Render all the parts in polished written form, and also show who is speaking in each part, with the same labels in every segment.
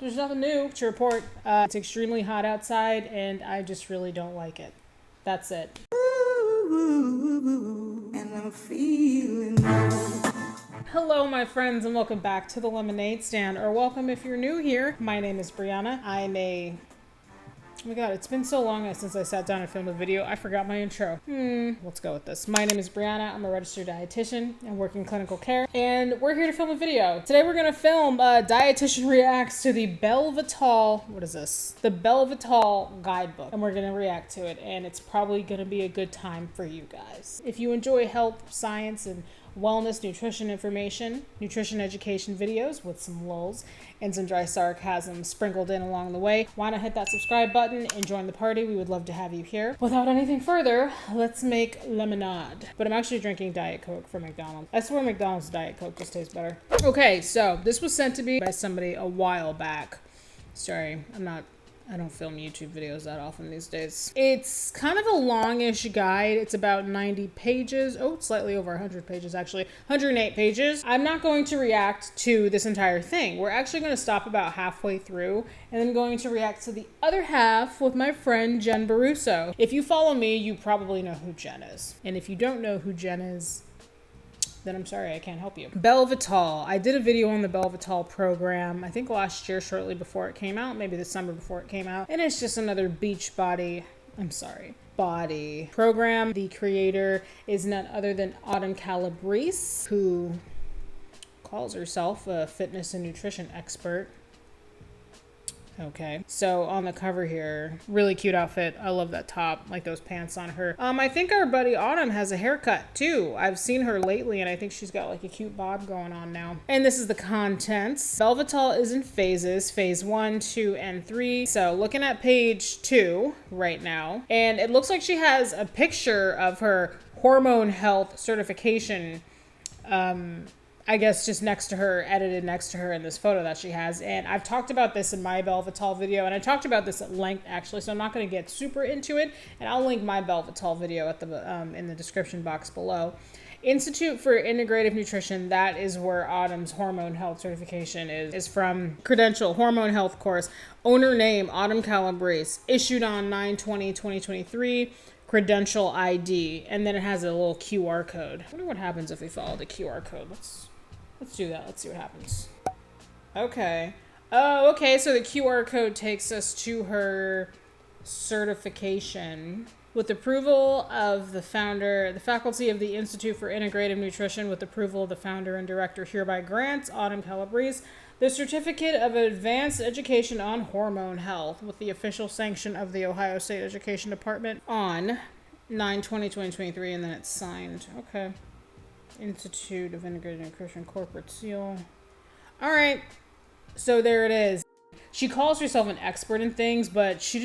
Speaker 1: There's nothing new to report. It's extremely hot outside and I just really don't like it. That's it. And I'm feeling Hello my friends and welcome back to the Lemonade Stand, or welcome if you're new here. My name is Brianna. Oh my god, it's been so long since I sat down and filmed a video, I forgot my intro. Let's go with this. My name is Brianna. I'm a registered dietitian and work in clinical care, and we're here to film a video. Today we're gonna film Dietitian Reacts to the Belle Vitale, what is this? The Belle Vitale guidebook, and we're gonna react to it, and it's probably gonna be a good time for you guys. If you enjoy health, science, and wellness, nutrition information, nutrition education videos with some lulz and some dry sarcasm sprinkled in along the way, why not hit that subscribe button and join the party? We would love to have you here. Without anything further, let's make lemonade. But I'm actually drinking Diet Coke from McDonald's. I swear McDonald's Diet Coke just tastes better. Okay, so this was sent to me by somebody a while back. Sorry, I don't film YouTube videos that often these days. It's kind of a longish guide. It's about 90 pages. Oh, slightly over 100 pages, actually. 108 pages. I'm not going to react to this entire thing. We're actually going to stop about halfway through and then going to react to the other half with my friend Jen Baruso. If you follow me, you probably know who Jen is. And if you don't know who Jen is, then I'm sorry, I can't help you. Belle Vitale. I did a video on the Belle Vitale program, I think last year, shortly before it came out, maybe the summer before it came out. And it's just another body program. The creator is none other than Autumn Calabrese, who calls herself a fitness and nutrition expert. Okay, so on the cover here, really cute outfit. I love that top, like those pants on her. I think our buddy Autumn has a haircut too. I've seen her lately and I think she's got like a cute bob going on now. And this is the contents. Belle Vitale is in phases, phase 1, 2, and 3. So looking at page 2 right now, and it looks like she has a picture of her hormone health certification, I guess just next to her, edited next to her in this photo that she has. And I've talked about this in my Belle Vitale video, and I talked about this at length actually, so I'm not going to get super into it. And I'll link my Belle Vitale video at the in the description box below. Institute for Integrative Nutrition, that is where Autumn's hormone health certification is from. Credential, hormone health course. Owner name, Autumn Calabrese. Issued on 9/20/2023. Credential ID. And then it has a little QR code. I wonder what happens if we follow the QR code. Let's do that. Let's see what happens. Okay. Oh, okay. So the QR code takes us to her certification. With approval of the founder, the faculty of the Institute for Integrative Nutrition, with approval of the founder and director, hereby grants Autumn Calabrese the Certificate of Advanced Education on Hormone Health with the official sanction of the Ohio State Education Department on 9/20/2023, and then it's signed. Okay. Institute of Integrated Nutrition corporate seal. All right. So there it is. She calls herself an expert in things, but she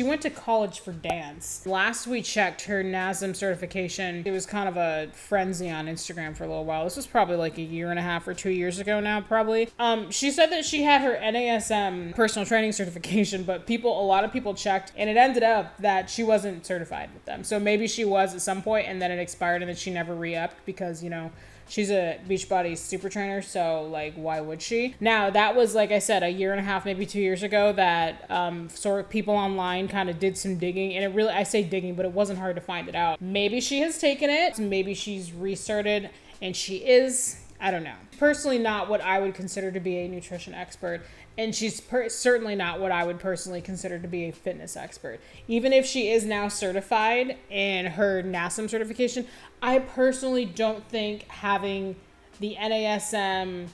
Speaker 1: went to college for dance. Last we checked her NASM certification, it was kind of a frenzy on Instagram for a little while. This was probably like a year and a half or 2 years ago now, probably. She said that she had her NASM personal training certification, but a lot of people checked, and it ended up that she wasn't certified with them. So maybe she was at some point, and then it expired, and then she never re-upped because, you know, she's a Beachbody super trainer, so like, why would she? Now, that was, like I said, a year and a half, maybe 2 years ago that sort of people online kind of did some digging, and it really, I say digging, but it wasn't hard to find it out. Maybe she has taken it, maybe she's recerted, and she is, I don't know. Personally, not what I would consider to be a nutrition expert, and she's certainly not what I would personally consider to be a fitness expert. Even if she is now certified in her NASM certification, I personally don't think having the NASM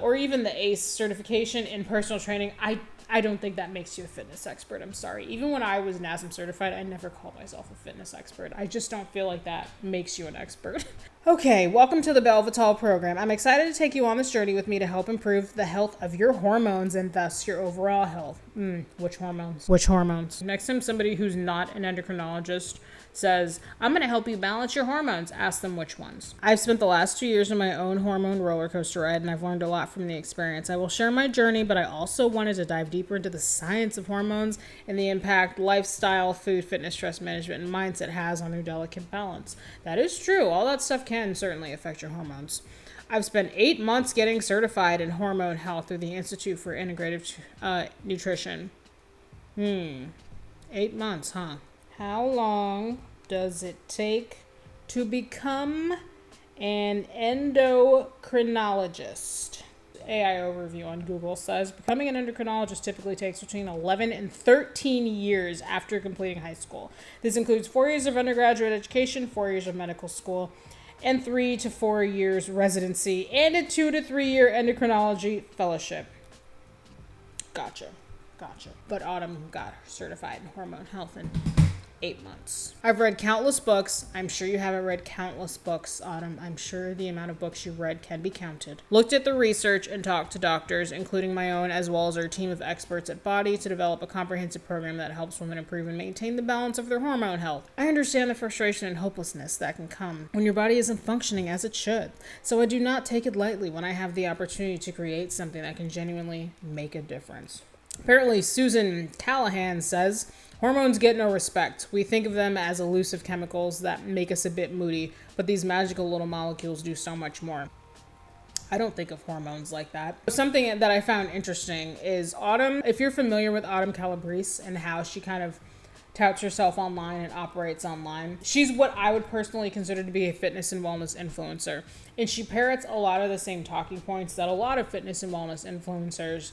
Speaker 1: or even the ACE certification in personal training, I don't think that makes you a fitness expert. I'm sorry. Even when I was NASM certified, I never called myself a fitness expert. I just don't feel like that makes you an expert. Okay, welcome to the Belle Vitale program. I'm excited to take you on this journey with me to help improve the health of your hormones and thus your overall health. Which hormones? Which hormones? Next time somebody who's not an endocrinologist says, I'm going to help you balance your hormones, ask them which ones. I've spent the last 2 years on my own hormone roller coaster ride, and I've learned a lot from the experience. I will share my journey, but I also wanted to dive deeper into the science of hormones and the impact lifestyle, food, fitness, stress management, and mindset has on their delicate balance. That is true. All that stuff can certainly affect your hormones. I've spent 8 months getting certified in hormone health through the Institute for Integrative Nutrition. 8 months, huh? How long does it take to become an endocrinologist? AI overview on Google says becoming an endocrinologist typically takes between 11 and 13 years after completing high school. This includes 4 years of undergraduate education, 4 years of medical school, and 3 to 4 years residency, and a 2 to 3 year endocrinology fellowship. Gotcha. But Autumn got certified in hormone health in 8 months. I've read countless books. I'm sure you haven't read countless books, Autumn. I'm sure the amount of books you've read can be counted. Looked at the research and talked to doctors, including my own, as well as our team of experts at Body, to develop a comprehensive program that helps women improve and maintain the balance of their hormone health. I understand the frustration and hopelessness that can come when your body isn't functioning as it should. So I do not take it lightly when I have the opportunity to create something that can genuinely make a difference. Apparently, Susan Callahan says, hormones get no respect. We think of them as elusive chemicals that make us a bit moody, but these magical little molecules do so much more. I don't think of hormones like that. Something that I found interesting is Autumn. If you're familiar with Autumn Calabrese and how she kind of touts herself online and operates online, she's what I would personally consider to be a fitness and wellness influencer. And she parrots a lot of the same talking points that a lot of fitness and wellness influencers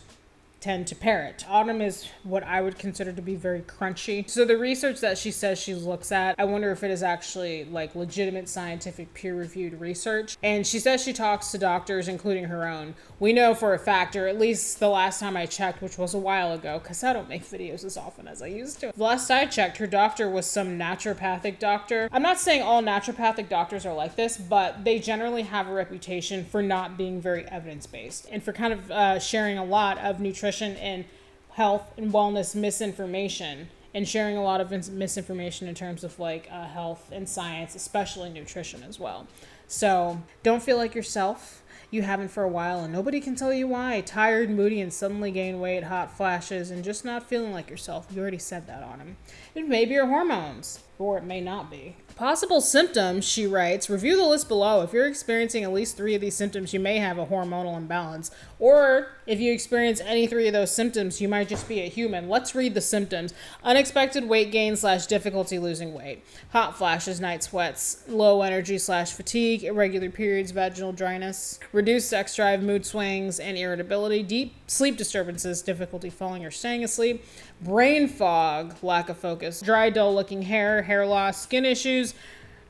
Speaker 1: tend to parrot. Autumn is what I would consider to be very crunchy. So the research that she says she looks at, I wonder if it is actually like legitimate scientific peer-reviewed research. And she says she talks to doctors, including her own. We know for a fact, or at least the last time I checked, which was a while ago, because I don't make videos as often as I used to. The last I checked, her doctor was some naturopathic doctor. I'm not saying all naturopathic doctors are like this, but they generally have a reputation for not being very evidence-based and for kind of sharing a lot of nutrition and health and wellness misinformation, and sharing a lot of misinformation in terms of like health and science, especially nutrition as well. So don't feel like yourself. You haven't for a while and nobody can tell you why. Tired, moody, and suddenly gain weight, hot flashes, and just not feeling like yourself. You already said that on him. It may be your hormones, or it may not be. Possible symptoms, she writes, review the list below. If you're experiencing at least 3 of these symptoms, you may have a hormonal imbalance. Or if you experience any 3 of those symptoms, you might just be a human. Let's read the symptoms. Unexpected weight gain / difficulty losing weight. Hot flashes, night sweats, low energy / fatigue, irregular periods, vaginal dryness, reduced sex drive, mood swings, and irritability, deep sleep disturbances, difficulty falling or staying asleep, brain fog, lack of focus, dry, dull looking hair loss, skin issues,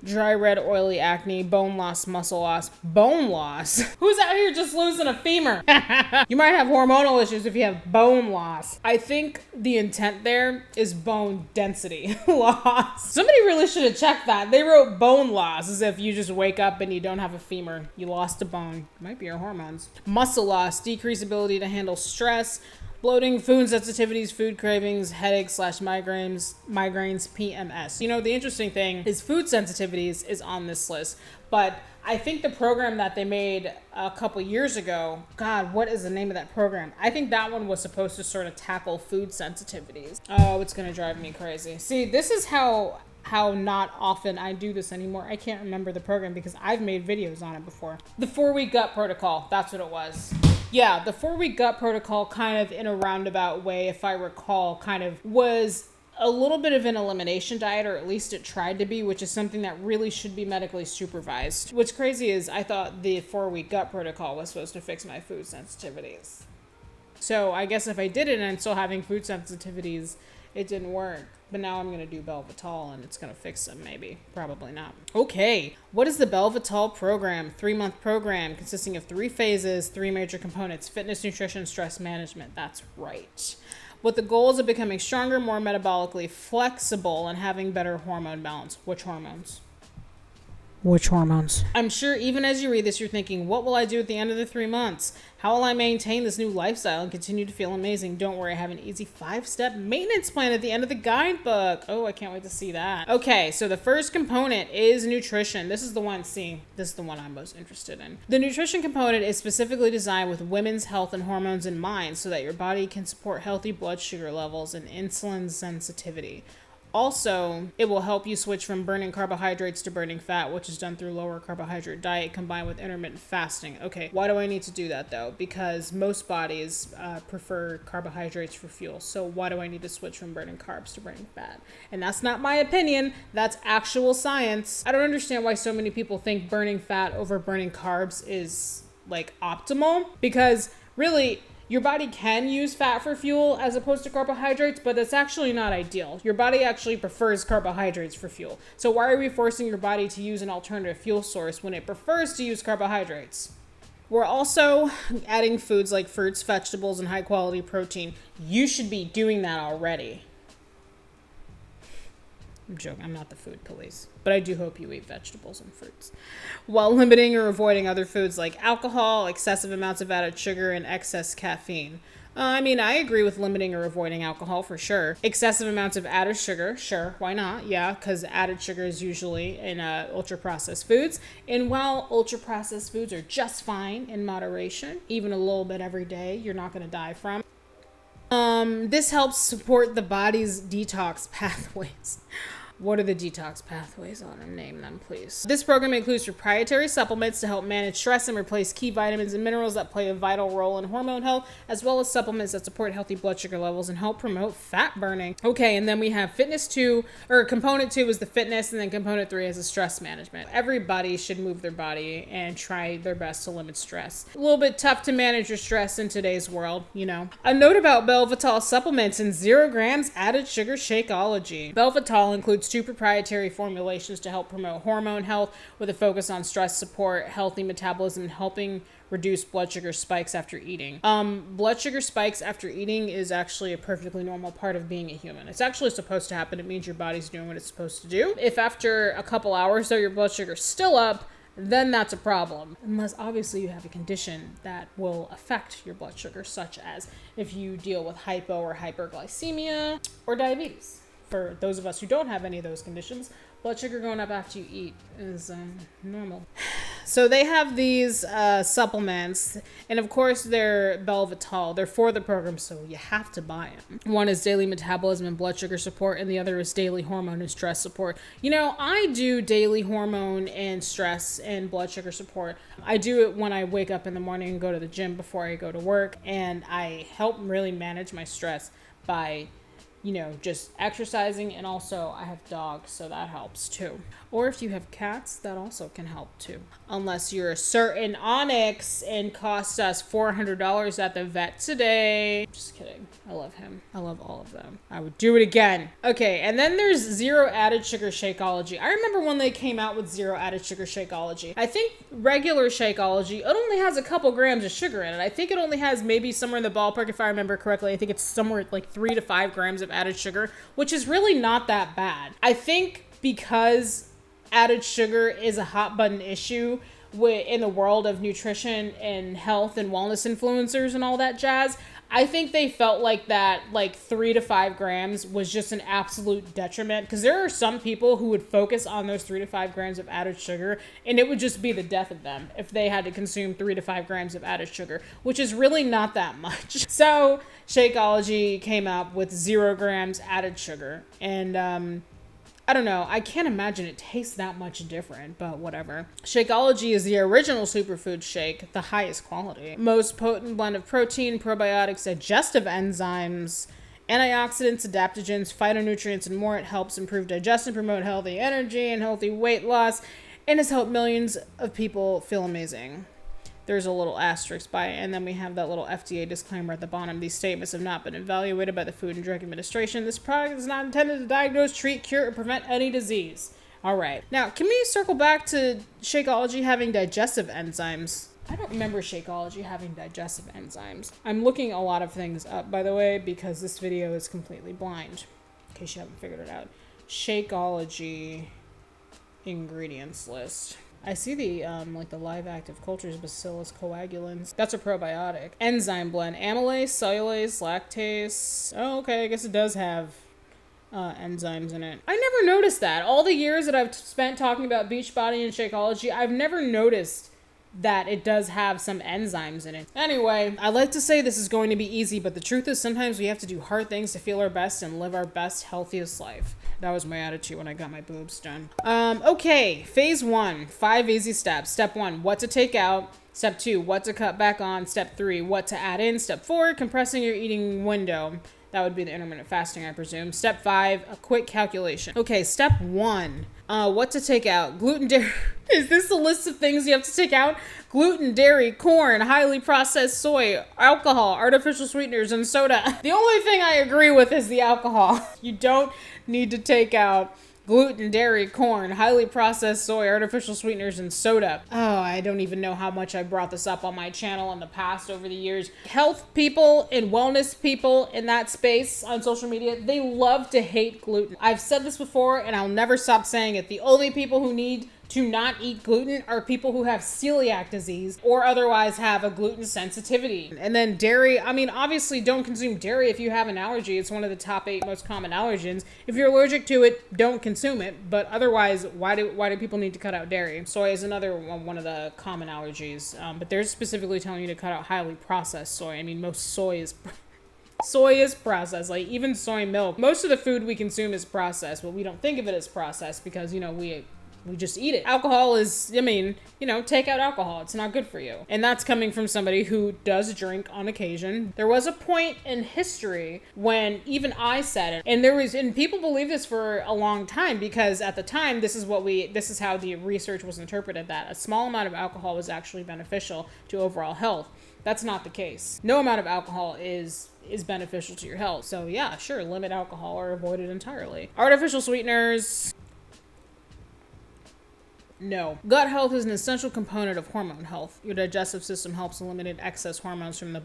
Speaker 1: dry, red, oily acne, bone loss, muscle loss, bone loss. Who's out here just losing a femur? You might have hormonal issues if you have bone loss. I think the intent there is bone density loss. Somebody really should have checked that. They wrote bone loss as if you just wake up and you don't have a femur. You lost a bone. Might be your hormones. Muscle loss, decreased ability to handle stress, bloating, food sensitivities, food cravings, headaches / migraines, PMS. You know, the interesting thing is food sensitivities is on this list, but I think the program that they made a couple years ago, God, what is the name of that program? I think that one was supposed to sort of tackle food sensitivities. Oh, it's going to drive me crazy. See, this is how not often I do this anymore. I can't remember the program because I've made videos on it before. The 4-week gut protocol, that's what it was. Yeah, the 4-week gut protocol kind of in a roundabout way, if I recall, kind of was a little bit of an elimination diet, or at least it tried to be, which is something that really should be medically supervised. What's crazy is I thought the 4-week gut protocol was supposed to fix my food sensitivities. So I guess if I did it and I'm still having food sensitivities, it didn't work. But now I'm going to do Belle Vitale and it's going to fix them, maybe. Probably not. Okay. What is the Belle Vitale Program? 3-month program consisting of 3 phases, 3 major components: fitness, nutrition, stress management. That's right. With the goals of becoming stronger, more metabolically flexible, and having better hormone balance. Which hormones? Which hormones? I'm sure even as you read this, you're thinking, what will I do at the end of the 3 months? How will I maintain this new lifestyle and continue to feel amazing? Don't worry, I have an easy 5-step maintenance plan at the end of the guidebook. Oh, I can't wait to see that. Okay, so the first component is nutrition. This is the one I'm most interested in. The nutrition component is specifically designed with women's health and hormones in mind so that your body can support healthy blood sugar levels and insulin sensitivity. Also, it will help you switch from burning carbohydrates to burning fat, which is done through lower carbohydrate diet combined with intermittent fasting. Okay, why do I need to do that though? Because most bodies prefer carbohydrates for fuel. So why do I need to switch from burning carbs to burning fat? And that's not my opinion. That's actual science. I don't understand why so many people think burning fat over burning carbs is like optimal, because really, your body can use fat for fuel as opposed to carbohydrates, but that's actually not ideal. Your body actually prefers carbohydrates for fuel. So why are we forcing your body to use an alternative fuel source when it prefers to use carbohydrates? We're also adding foods like fruits, vegetables, and high quality protein. You should be doing that already. I'm joking, I'm not the food police, but I do hope you eat vegetables and fruits, while limiting or avoiding other foods like alcohol, excessive amounts of added sugar, and excess caffeine. I agree with limiting or avoiding alcohol for sure. Excessive amounts of added sugar, sure, why not? Yeah, because added sugar is usually in ultra-processed foods. And while ultra-processed foods are just fine in moderation, even a little bit every day, you're not going to die from. This helps support the body's detox pathways. What are the detox pathways? Name them, please. This program includes proprietary supplements to help manage stress and replace key vitamins and minerals that play a vital role in hormone health, as well as supplements that support healthy blood sugar levels and help promote fat burning. Okay, and then we have component 2 is the fitness, and then component 3 is the stress management. Everybody should move their body and try their best to limit stress. A little bit tough to manage your stress in today's world, you know. A note about Belle Vitale supplements and 0 grams added sugar Shakeology. Belle Vitale includes 2 proprietary formulations to help promote hormone health with a focus on stress support, healthy metabolism, and helping reduce blood sugar spikes after eating. Blood sugar spikes after eating is actually a perfectly normal part of being a human. It's actually supposed to happen. It means your body's doing what it's supposed to do. If after a couple hours though your blood sugar's still up, then that's a problem. Unless obviously you have a condition that will affect your blood sugar, such as if you deal with hypo or hyperglycemia or diabetes. For those of us who don't have any of those conditions, blood sugar going up after you eat is normal. So they have these supplements, and of course they're Belle Vitale. They're for the program, so you have to buy them. One is daily metabolism and blood sugar support, and the other is daily hormone and stress support. You know, I do daily hormone and stress and blood sugar support. I do it when I wake up in the morning and go to the gym before I go to work, and I help really manage my stress by just exercising, and also I have dogs, so that helps too. Or if you have cats, that also can help too. Unless you're a certain Onyx and cost us $400 at the vet today. Just kidding. I love him. I love all of them. I would do it again. Okay, and then there's 0 added sugar Shakeology. I remember when they came out with 0 added sugar Shakeology. I think regular Shakeology, it only has a couple grams of sugar in it. I think it only has maybe somewhere in the ballpark, if I remember correctly. I think it's somewhere like 3 to 5 grams of added sugar, which is really not that bad. I think because added sugar is a hot button issue in the world of nutrition and health and wellness influencers and all that jazz, I think they felt like that 3 to 5 grams was just an absolute detriment, because there are some people who would focus on those 3 to 5 grams of added sugar, and it would just be the death of them if they had to consume 3 to 5 grams of added sugar, which is really not that much. So Shakeology came up with 0 grams added sugar, and I don't know. I can't imagine it tastes that much different, but whatever. Shakeology is the original superfood shake, the highest quality. Most potent blend of protein, probiotics, digestive enzymes, antioxidants, adaptogens, phytonutrients, and more. It helps improve digestion, promote healthy energy, and healthy weight loss, and has helped millions of people feel amazing. There's a little asterisk by it, and then we have that little FDA disclaimer at the bottom. These statements have not been evaluated by the Food and Drug Administration. This product is not intended to diagnose, treat, cure, or prevent any disease. All right. Now, can we circle back to Shakeology having digestive enzymes? I don't remember Shakeology having digestive enzymes. I'm looking a lot of things up, by the way, because this video is completely blind, in case you haven't figured it out. Shakeology ingredients list. I see the the live active cultures Bacillus coagulans. That's a probiotic. Enzyme blend: amylase, cellulase, lactase. Oh, okay. I guess it does have enzymes in it. I never noticed that. All the years that I've spent talking about Beachbody and Shakeology, I've never noticed that it does have some enzymes in it. Anyway, I like to say this is going to be easy, but the truth is sometimes we have to do hard things to feel our best and live our best, healthiest life. That was my attitude when I got my boobs done. Okay, phase 1, 5 easy steps. Step 1, what to take out. Step 2, what to cut back on. Step 3, what to add in. Step 4, compressing your eating window. That would be the intermittent fasting, I presume. Step 5, a quick calculation. Okay, step 1, what to take out. Gluten, dairy. Is this a list of things you have to take out? Gluten, dairy, corn, highly processed soy, alcohol, artificial sweeteners, and soda. The only thing I agree with is the alcohol. You don't need to take out gluten, dairy, corn, highly processed soy, artificial sweeteners, and soda. Oh, I don't even know how much I brought this up on my channel in the past over the years. Health people and wellness people in that space on social media, they love to hate gluten. I've said this before and I'll never stop saying it. The only people who need to not eat gluten are people who have celiac disease or otherwise have a gluten sensitivity. And then dairy, I mean, obviously don't consume dairy if you have an allergy. It's one of the top 8 most common allergens. If you're allergic to it, don't consume it. But otherwise, why do people need to cut out dairy? Soy is another one of the common allergies. But they're specifically telling you to cut out highly processed soy. I mean, most soy is processed, like even soy milk. Most of the food we consume is processed, but we don't think of it as processed because, you know, we just eat it. Alcohol is, I mean, you know, take out alcohol. It's not good for you. And that's coming from somebody who does drink on occasion. There was a point in history when even I said it, and people believe this for a long time because at the time, this is how the research was interpreted, that a small amount of alcohol was actually beneficial to overall health. That's not the case. No amount of alcohol is beneficial to your health. So yeah, sure, limit alcohol or avoid it entirely. Artificial sweeteners, no. Gut health is an essential component of hormone health. Your digestive system helps eliminate excess hormones from the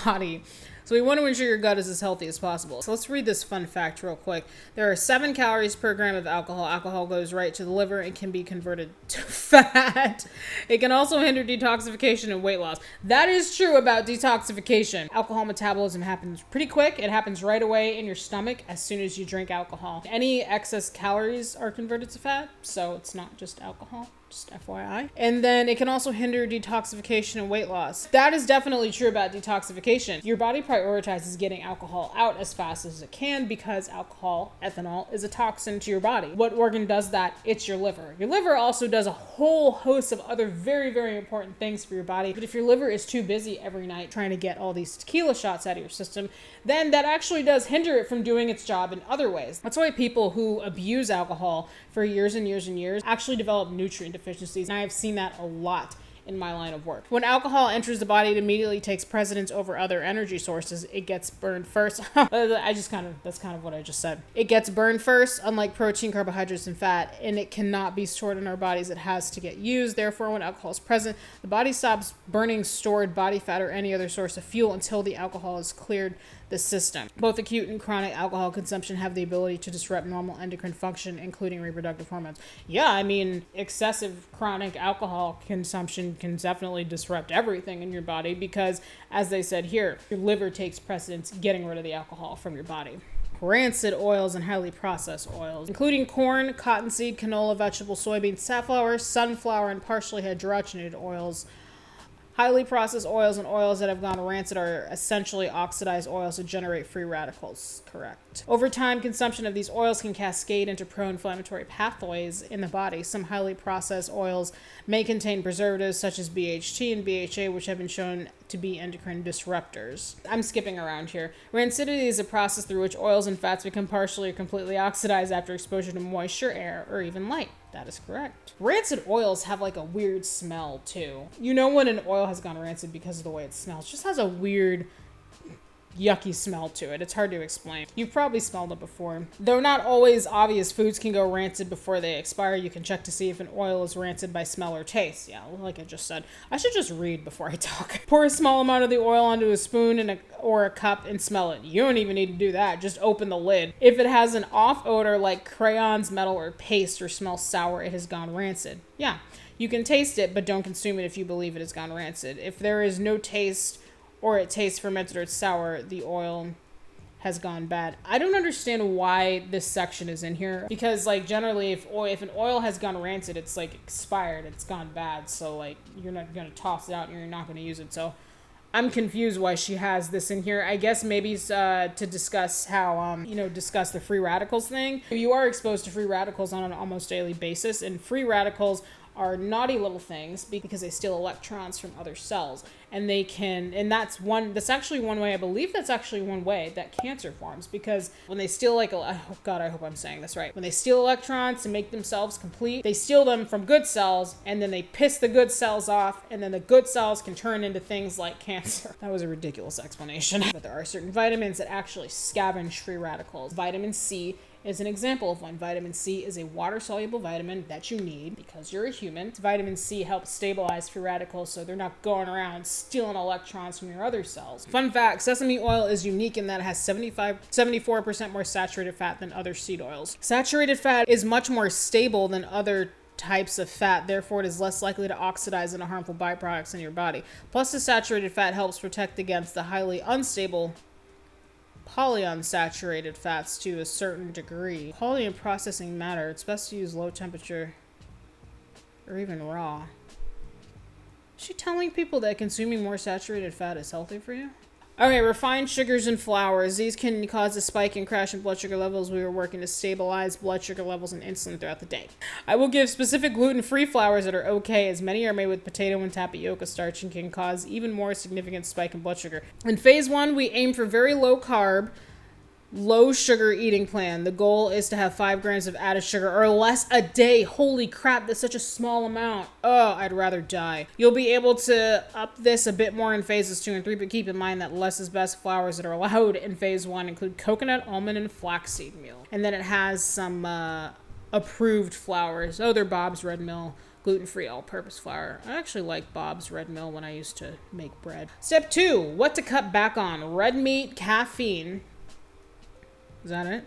Speaker 1: body. So we want to ensure your gut is as healthy as possible. So let's read this fun fact real quick. There are 7 calories per gram of alcohol. Alcohol goes right to the liver and can be converted to fat. It can also hinder detoxification and weight loss. That is true about detoxification. Alcohol metabolism happens pretty quick. It happens right away in your stomach as soon as you drink alcohol. Any excess calories are converted to fat, so it's not just alcohol. Just FYI. And then it can also hinder detoxification and weight loss. That is definitely true about detoxification. Your body prioritizes getting alcohol out as fast as it can because alcohol, ethanol, is a toxin to your body. What organ does that? It's your liver. Your liver also does a whole host of other very, very important things for your body. But if your liver is too busy every night trying to get all these tequila shots out of your system, then that actually does hinder it from doing its job in other ways. That's why people who abuse alcohol for years and years and years actually develop nutrient deficiencies. And I have seen that a lot in my line of work. When alcohol enters the body, it immediately takes precedence over other energy sources. It gets burned first. That's kind of what I just said. It gets burned first, unlike protein, carbohydrates, and fat, and it cannot be stored in our bodies. It has to get used. Therefore, when alcohol is present, the body stops burning stored body fat or any other source of fuel until the alcohol is cleared the system. Both acute and chronic alcohol consumption have the ability to disrupt normal endocrine function, including reproductive hormones. Yeah, I mean, excessive chronic alcohol consumption can definitely disrupt everything in your body because, as they said here, your liver takes precedence getting rid of the alcohol from your body. Rancid oils and highly processed oils, including corn, cottonseed, canola, vegetable, soybean, safflower, sunflower, and partially hydrogenated oils. Highly processed oils and oils that have gone rancid are essentially oxidized oils that generate free radicals. Correct. Over time, consumption of these oils can cascade into pro-inflammatory pathways in the body. Some highly processed oils may contain preservatives such as BHT and BHA, which have been shown to be endocrine disruptors. I'm skipping around here. Rancidity is a process through which oils and fats become partially or completely oxidized after exposure to moisture, air, or even light. That is correct. Rancid oils have like a weird smell too. You know when an oil has gone rancid because of the way it smells. It just has a weird yucky smell to it. It's hard to explain. You've probably smelled it before. Though not always obvious, foods can go rancid before they expire. You can check to see if an oil is rancid by smell or taste. Yeah, like I just said. I should just read before I talk. Pour a small amount of the oil onto a spoon or a cup and smell it. You don't even need to do that. Just open the lid. If it has an off odor like crayons, metal, or paste or smells sour, it has gone rancid. Yeah, you can taste it, but don't consume it if you believe it has gone rancid. If there is no taste or it tastes fermented or it's sour, the oil has gone bad. I don't understand why this section is in here, because like generally if an oil has gone rancid, it's like expired, it's gone bad, so like you're not going to toss it out and you're not going to use it. So I'm confused why she has this in here. I guess maybe to discuss how, discuss the free radicals thing. You are exposed to free radicals on an almost daily basis, and free radicals are naughty little things because they steal electrons from other cells, and that's actually one way, I believe that's actually one way that cancer forms, because when they steal I hope I'm saying this right. When they steal electrons to make themselves complete, they steal them from good cells, and then they piss the good cells off, and then the good cells can turn into things like cancer. That was a ridiculous explanation. But there are certain vitamins that actually scavenge free radicals. Vitamin C is an example of one. Vitamin C is a water-soluble vitamin that you need because you're a human. Vitamin C helps stabilize free radicals so they're not going around stealing electrons from your other cells. Fun fact, sesame oil is unique in that it has 74% more saturated fat than other seed oils. Saturated fat is much more stable than other types of fat, therefore it is less likely to oxidize into harmful byproducts in your body. Plus, the saturated fat helps protect against the highly unstable polyunsaturated fats to a certain degree. Poly in processing matter, it's best to use low temperature or even raw. Is she telling people that consuming more saturated fat is healthy for you? Okay, refined sugars and flours. These can cause a spike and crash in blood sugar levels. We are working to stabilize blood sugar levels and insulin throughout the day. I will give specific gluten-free flours that are okay, as many are made with potato and tapioca starch and can cause even more significant spike in blood sugar. In phase 1, we aim for very low carb, low sugar eating plan. The goal is to have 5 grams of added sugar or less a day. Holy crap, that's such a small amount. Oh, I'd rather die. You'll be able to up this a bit more in phases 2 and 3, but keep in mind that less is best. Flours that are allowed in phase 1 include coconut, almond, and flaxseed meal. And then it has some approved flours. Oh, they're Bob's Red Mill gluten-free all-purpose flour. I actually like Bob's Red Mill when I used to make bread. Step 2, what to cut back on. Red meat, caffeine. Is that it?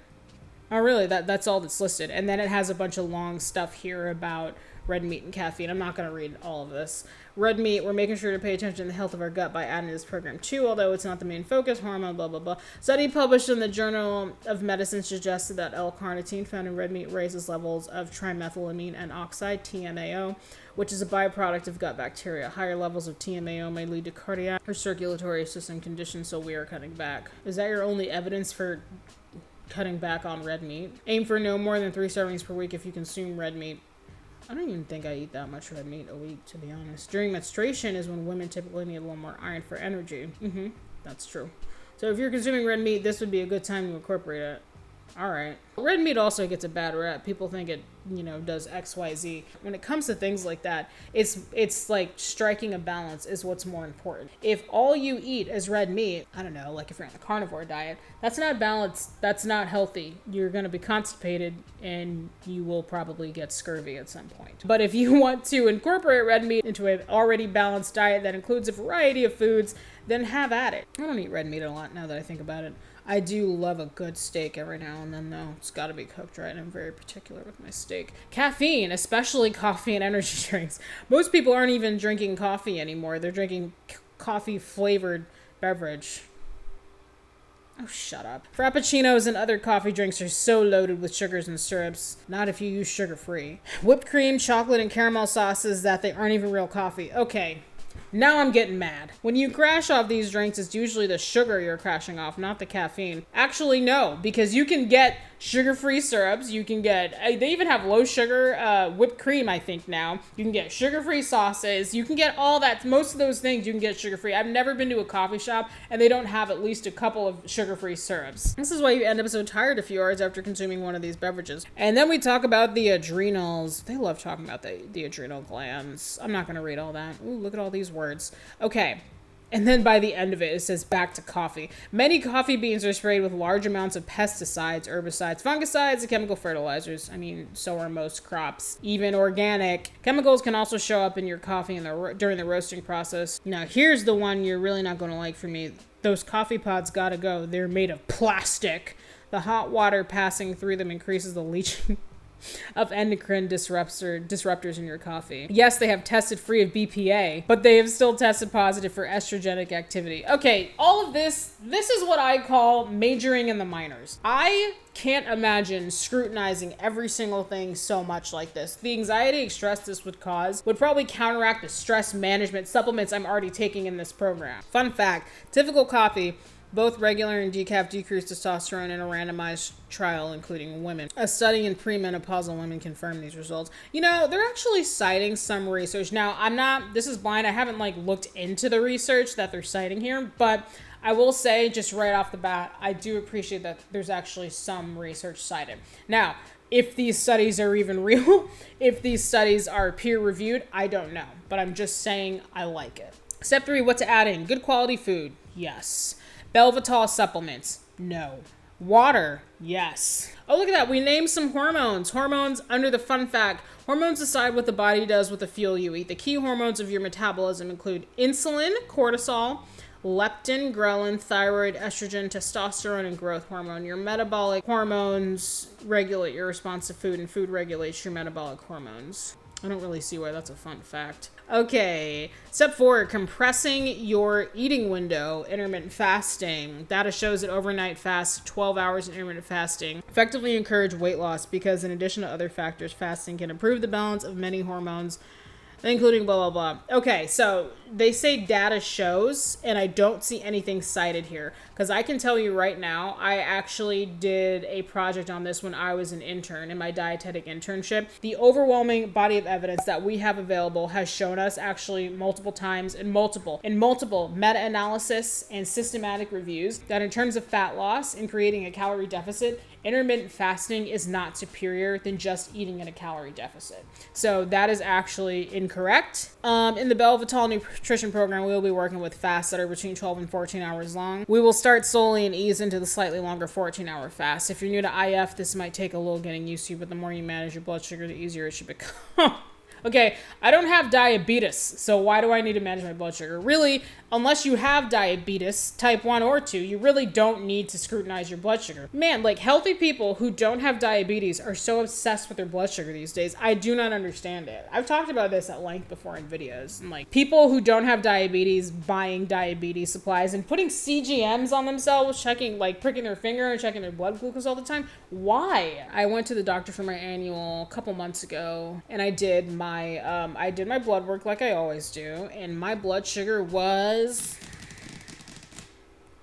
Speaker 1: Oh, really? That's all that's listed. And then it has a bunch of long stuff here about red meat and caffeine. I'm not going to read all of this. Red meat, we're making sure to pay attention to the health of our gut by adding this program too, although it's not the main focus. Hormone, blah, blah, blah. Study published in the Journal of Medicine suggested that L-carnitine found in red meat raises levels of trimethylamine and oxide, TMAO, which is a byproduct of gut bacteria. Higher levels of TMAO may lead to cardiac or circulatory system conditions, so we are cutting back. Is that your only evidence for cutting back on red meat? Aim for no more than 3 servings per week if you consume red meat. I don't even think I eat that much red meat a week, to be honest. During menstruation is when women typically need a little more iron for energy. That's true. So if you're consuming red meat, this would be a good time to incorporate it. All right. Red meat also gets a bad rep. People think it, does XYZ. When it comes to things like that, it's like striking a balance is what's more important. If all you eat is red meat, I don't know, like if you're on a carnivore diet, that's not balanced. That's not healthy. You're going to be constipated and you will probably get scurvy at some point. But if you want to incorporate red meat into an already balanced diet that includes a variety of foods, then have at it. I don't eat red meat a lot now that I think about it. I do love a good steak every now and then, though. It's got to be cooked right. I'm very particular with my steak. Caffeine, especially coffee and energy drinks. Most people aren't even drinking coffee anymore. They're drinking coffee-flavored beverage. Oh, shut up. Frappuccinos and other coffee drinks are so loaded with sugars and syrups. Not if you use sugar-free. Whipped cream, chocolate, and caramel sauces that they aren't even real coffee. Okay. Now I'm getting mad. When you crash off these drinks, it's usually the sugar you're crashing off, not the caffeine. Actually, no, because you can get sugar-free syrups. You can get, they even have low sugar whipped cream, I think now. You can get sugar-free sauces. You can get all that. Most of those things you can get sugar-free. I've never been to a coffee shop and they don't have at least a couple of sugar-free syrups. This is why you end up so tired a few hours after consuming one of these beverages. And then we talk about the adrenals. They love talking about the adrenal glands. I'm not going to read all that. Ooh, look at all these words. Okay. And then by the end of it, it says back to coffee. Many coffee beans are sprayed with large amounts of pesticides, herbicides, fungicides, and chemical fertilizers. I mean, so are most crops, even organic. Chemicals can also show up in your coffee during the roasting process. Now, here's the one you're really not going to like from me. Those coffee pods gotta go. They're made of plastic. The hot water passing through them increases the leaching of endocrine disruptors in your coffee. Yes, they have tested free of BPA, but they have still tested positive for estrogenic activity. Okay, all of this is what I call majoring in the minors. I can't imagine scrutinizing every single thing so much like this. The anxiety and stress this would cause would probably counteract the stress management supplements I'm already taking in this program. Fun fact, typical coffee, both regular and decaf, decreased testosterone in a randomized trial, including women. A study in premenopausal women confirmed these results. You know, they're actually citing some research. Now, this is blind. I haven't looked into the research that they're citing here, but I will say just right off the bat, I do appreciate that there's actually some research cited. Now, if these studies are even real, if these studies are peer reviewed, I don't know, but I'm just saying I like it. Step 3, what to add in? Good quality food. Yes. Belle Vitale supplements. No. Water. Yes. Oh, look at that. We named some hormones. Hormones under the fun fact. Hormones decide what the body does with the fuel you eat. The key hormones of your metabolism include insulin, cortisol, leptin, ghrelin, thyroid, estrogen, testosterone, and growth hormone. Your metabolic hormones regulate your response to food, and food regulates your metabolic hormones. I don't really see why that's a fun fact. Okay, step 4, compressing your eating window, intermittent fasting. Data shows that overnight fast, 12 hours in intermittent fasting, effectively encourage weight loss because in addition to other factors, fasting can improve the balance of many hormones, including blah, blah, blah. Okay, so they say data shows, and I don't see anything cited here. Because I can tell you right now, I actually did a project on this when I was an intern in my dietetic internship. The overwhelming body of evidence that we have available has shown us actually multiple times in multiple meta-analysis and systematic reviews that in terms of fat loss and creating a calorie deficit, intermittent fasting is not superior than just eating in a calorie deficit. So that is actually incorrect. In the Belle Vitale Nutrition Program, we will be working with fasts that are between 12 and 14 hours long. We will start slowly and ease into the slightly longer 14-hour fast. If you're new to IF, this might take a little getting used to, but the more you manage your blood sugar, the easier it should become. Okay, I don't have diabetes, so why do I need to manage my blood sugar? Really, unless you have diabetes, type 1 or 2, you really don't need to scrutinize your blood sugar. Man, healthy people who don't have diabetes are so obsessed with their blood sugar these days. I do not understand it. I've talked about this at length before in videos. And people who don't have diabetes buying diabetes supplies and putting CGMs on themselves, checking, pricking their finger and checking their blood glucose all the time. Why? I went to the doctor for my annual a couple months ago, and I did my blood work like I always do, and my blood sugar was,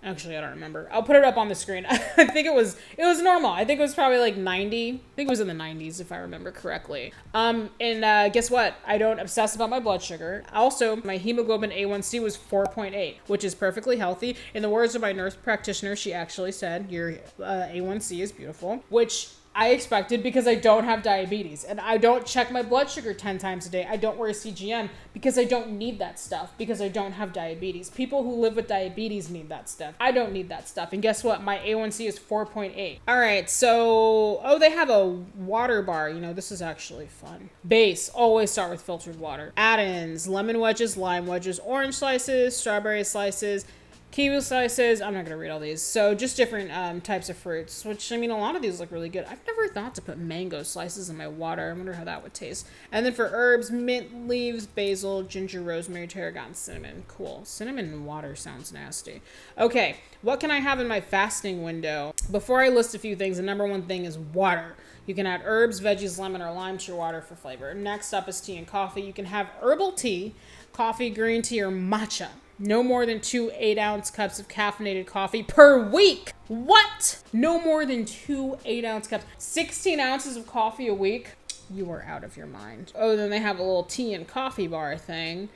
Speaker 1: actually I don't remember. I'll put it up on the screen. I think it was normal. I think it was probably 90. I think it was in the 90s if I remember correctly. Guess what? I don't obsess about my blood sugar. Also, my hemoglobin A1C was 4.8, which is perfectly healthy. In the words of my nurse practitioner, she actually said, your A1C is beautiful, which I expected because I don't have diabetes and I don't check my blood sugar 10 times a day. I don't wear a CGM because I don't need that stuff because I don't have diabetes. People who live with diabetes need that stuff. I don't need that stuff. And guess what? My A1C is 4.8. All right. So, they have a water bar. This is actually fun. Base, always start with filtered water. Add-ins, lemon wedges, lime wedges, orange slices, strawberry slices, kiwi slices. I'm not going to read all these. So just different types of fruits, which, a lot of these look really good. I've never thought to put mango slices in my water. I wonder how that would taste. And then for herbs, mint leaves, basil, ginger, rosemary, tarragon, cinnamon. Cool. Cinnamon in water sounds nasty. Okay, what can I have in my fasting window? Before I list a few things, the number one thing is water. You can add herbs, veggies, lemon, or lime to your water for flavor. Next up is tea and coffee. You can have herbal tea, coffee, green tea, or matcha. No more than 2 8-ounce cups of caffeinated coffee per week. What? No more than 2 8-ounce cups. 16 ounces of coffee a week? You are out of your mind. Oh, then they have a little tea and coffee bar thing.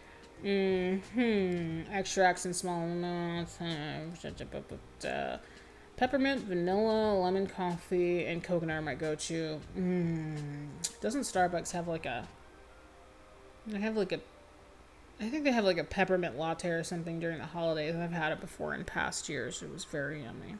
Speaker 1: Extracts in small amounts. Peppermint, vanilla, lemon coffee, and coconut are my go-to. Doesn't Starbucks have I think they have a peppermint latte or something during the holidays. I've had it before in past years. It was very yummy.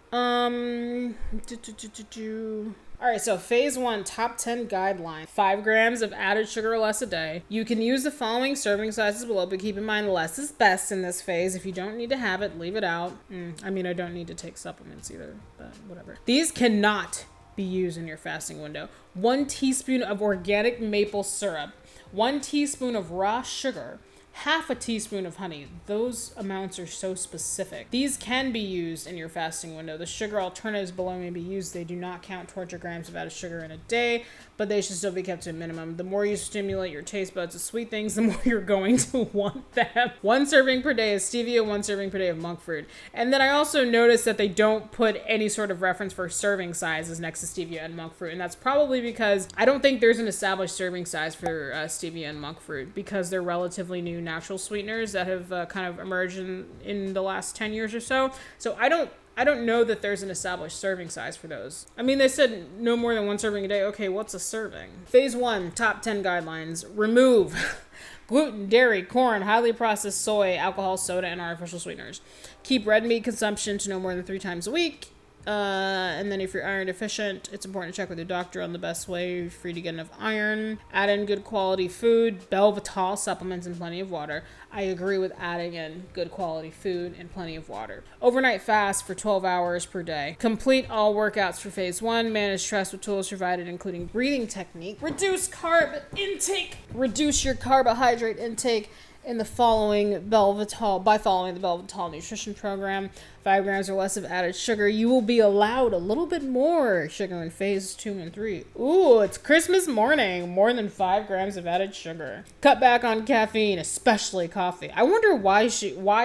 Speaker 1: All right, so phase 1, top 10 guideline. 5 grams of added sugar or less a day. You can use the following serving sizes below, but keep in mind less is best in this phase. If you don't need to have it, leave it out. I don't need to take supplements either, but whatever. These cannot be used in your fasting window. 1 teaspoon of organic maple syrup, 1 teaspoon of raw sugar, half a teaspoon of honey. Those amounts are so specific. These can be used in your fasting window. The sugar alternatives below may be used. They do not count towards your grams of added sugar in a day, but they should still be kept to a minimum. The more you stimulate your taste buds with sweet things, the more you're going to want them. 1 serving per day of stevia, 1 serving per day of monk fruit. And then I also noticed that they don't put any sort of reference for serving sizes next to stevia and monk fruit. And that's probably because I don't think there's an established serving size for stevia and monk fruit, because they're relatively new natural sweeteners that have kind of emerged in the last 10 years or so. So I don't know that there's an established serving size for those. I mean, they said no more than 1 serving a day. Okay, what's a serving? Phase 1, top 10 guidelines. Remove gluten, dairy, corn, highly processed soy, alcohol, soda, and artificial sweeteners. Keep red meat consumption to no more than 3 times a week. And then if you're iron deficient, it's important to check with your doctor on the best way for you to get enough iron. Add in good quality food, Belle Vitale supplements, and plenty of water. I agree with adding in good quality food and plenty of water. Overnight fast for 12 hours per day. Complete all workouts for phase 1. Manage stress with tools provided, including breathing technique. Reduce carb intake. Reduce your carbohydrate intake in the following by following the Belle Vitale nutrition program. 5 grams or less of added sugar. You will be allowed a little bit more sugar in phase 2 and 3. Ooh, it's Christmas morning. More than 5 grams of added sugar. Cut back on caffeine, especially coffee. I wonder why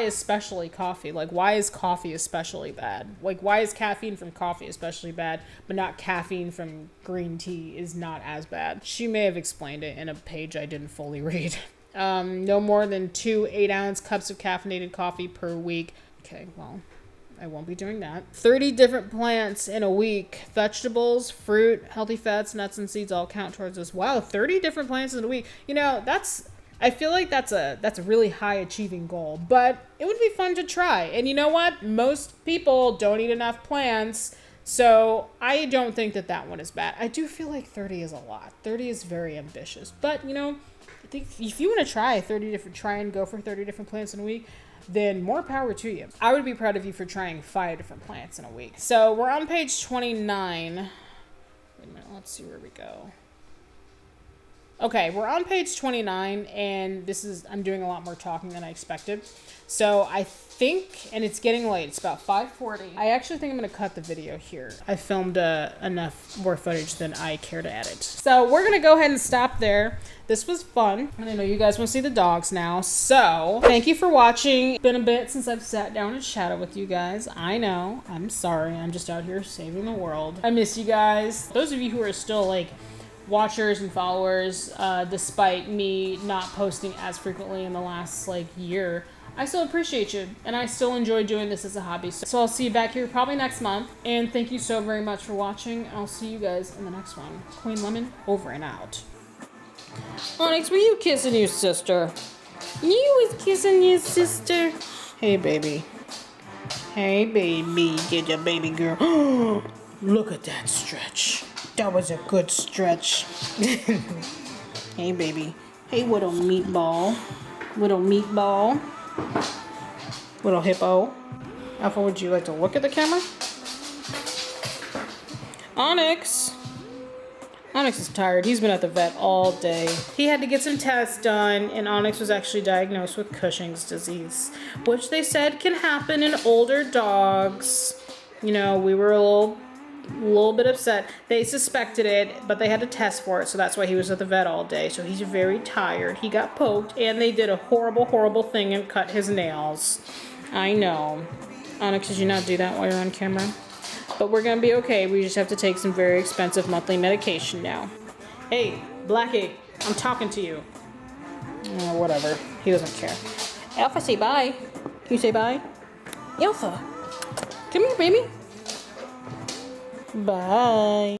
Speaker 1: especially coffee? Like, why is coffee especially bad? Like, why is caffeine from coffee especially bad, but not caffeine from green tea is not as bad? She may have explained it in a page I didn't fully read. No more than 2 8-ounce cups of caffeinated coffee per week. Okay, well, I won't be doing that. 30 different plants in a week. Vegetables, fruit, healthy fats, nuts, and seeds all count towards this. Wow, 30 different plants in a week. You know, I feel like that's a really high achieving goal, but it would be fun to try. And you know what? Most people don't eat enough plants, so I don't think that one is bad. I do feel like 30 is a lot. 30 is very ambitious, but you know, I think if you want to try and go for 30 different plants in a week, then more power to you. I would be proud of you for trying 5 different plants in a week. So we're on page 29. Wait a minute, let's see where we go. Okay, we're on page 29, and I'm doing a lot more talking than I expected. So I think, and it's getting late, it's about 5:40. I actually think I'm gonna cut the video here. I filmed enough more footage than I care to edit. So we're gonna go ahead and stop there. This was fun, and I know you guys want to see the dogs now. So thank you for watching. It's been a bit since I've sat down and chatted with you guys. I know, I'm sorry, I'm just out here saving the world. I miss you guys. Those of you who are still like watchers and followers, despite me not posting as frequently in the last year, I still appreciate you, and I still enjoy doing this as a hobby. So I'll see you back here probably next month, and thank you so very much for watching. I'll see you guys in the next one. Queen Lemon, over and out. Onyx, were you kissing your sister? You was kissing your sister? Hey, baby. Hey, baby. Get your baby girl. Look at that stretch. That was a good stretch. Hey, baby. Hey, little meatball. Little meatball. Little hippo. Alpha, would you like to look at the camera? Onyx. Onyx is tired. He's been at the vet all day. He had to get some tests done, and Onyx was actually diagnosed with Cushing's disease, which they said can happen in older dogs. You know, we were a little bit upset. They suspected it, but they had to test for it, so that's why he was at the vet all day. So he's very tired. He got poked, and they did a horrible, horrible thing and cut his nails. I know. Onyx, did you not do that while you're on camera? But we're gonna be okay. We just have to take some very expensive monthly medication now. Hey, Blackie, I'm talking to you. Whatever. He doesn't care. Alpha, say bye. Can you say bye? Alpha, come here, baby. Bye.